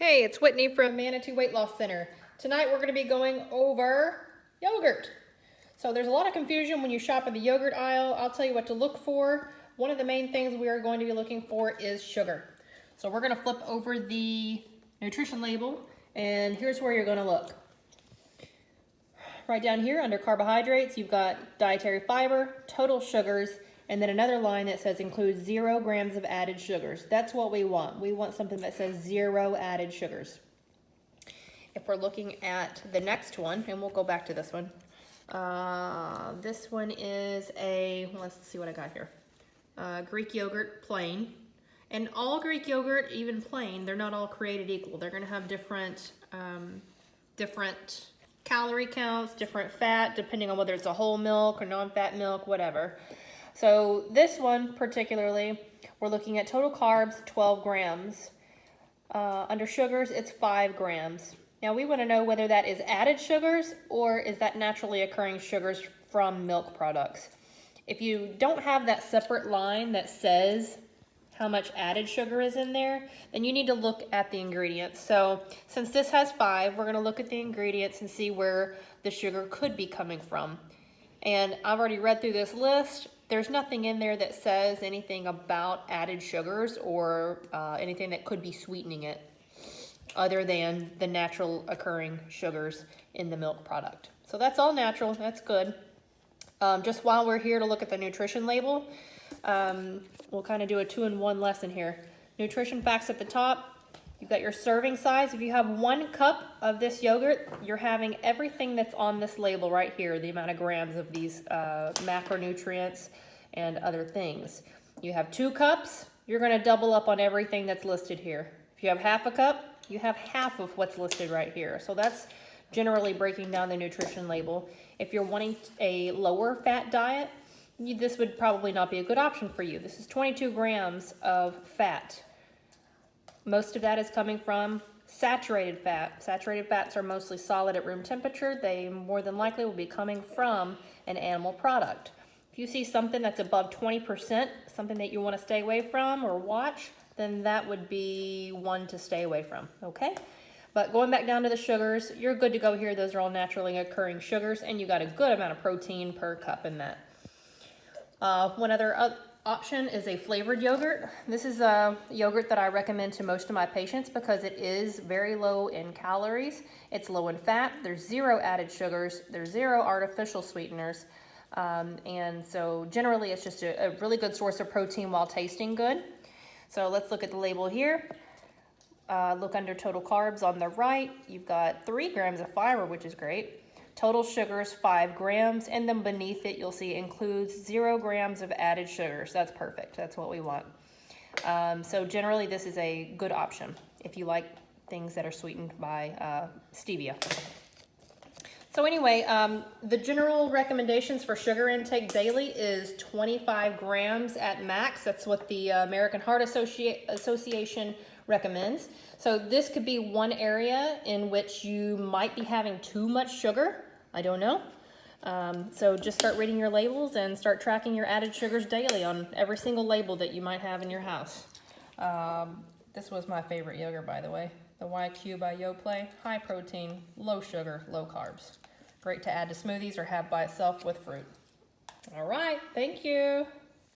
Hey, it's Whitney from Manitou Weight Loss Center. Tonight we're going to be going over yogurt. So there's a lot of confusion when you shop in the yogurt aisle. I'll tell you what to look for. One of the main things we are going to be looking for is sugar. So we're going to flip over the nutrition label, and here's where you're going to look. Right down here under carbohydrates, you've got dietary fiber, total sugars, and then another line that says includes 0 grams of added sugars. That's what we want. We want something that says 0 added sugars. If we're looking at the next one, and we'll go back to this one. This one is let's see what I got here. Greek yogurt plain. And all Greek yogurt, even plain, they're not all created equal. They're gonna have different calorie counts, different fat, depending on whether it's a whole milk or non-fat milk, whatever. So this one particularly, we're looking at total carbs, 12 grams. Under sugars, it's 5 grams. Now we want to know whether that is added sugars or is that naturally occurring sugars from milk products. If you don't have that separate line that says how much added sugar is in there, then you need to look at the ingredients. So since this has 5, we're going to look at the ingredients and see where the sugar could be coming from. And I've already read through this list. There's nothing in there that says anything about added sugars or anything that could be sweetening it other than the natural occurring sugars in the milk product. So that's all natural, that's good. Just while we're here to look at the nutrition label, we'll kind of do a 2-in-1 lesson here. Nutrition facts at the top. You've got your serving size. If you have 1 cup of this yogurt, you're having everything that's on this label right here, the amount of grams of these macronutrients and other things. You have 2 cups, you're going to double up on everything that's listed here. If you have half a cup, you have half of what's listed right here. So that's generally breaking down the nutrition label. If you're wanting a lower fat diet, this would probably not be a good option for you. This is 22 grams of fat. Most of that is coming from saturated fat. Saturated fats are mostly solid at room temperature. They more than likely will be coming from an animal product. If you see something that's above 20%, something that you want to stay away from or watch, then that would be one to stay away from, okay? But going back down to the sugars, you're good to go here. Those are all naturally occurring sugars, and you got a good amount of protein per cup in that. One other option is a flavored yogurt. This is a yogurt that I recommend to most of my patients because it is very low in calories. It's low in fat. There's 0 added sugars. There's 0 artificial sweeteners. And so generally it's just a really good source of protein while tasting good. So let's look at the label here. Look under total carbs on the right. You've got 3 grams of fiber, which is great. Total sugars, 5 grams, and then beneath it, you'll see includes 0 grams of added sugars. That's perfect. That's what we want. So generally, this is a good option if you like things that are sweetened by stevia. So anyway, the general recommendations for sugar intake daily is 25 grams at max. That's what the American Heart Association recommends. So this could be one area in which you might be having too much sugar. I don't know. So just start reading your labels and start tracking your added sugars daily on every single label that you might have in your house. This was my favorite yogurt, by the way. The YQ by Yoplait. High protein, low sugar, low carbs. Great to add to smoothies or have by itself with fruit. All right, thank you.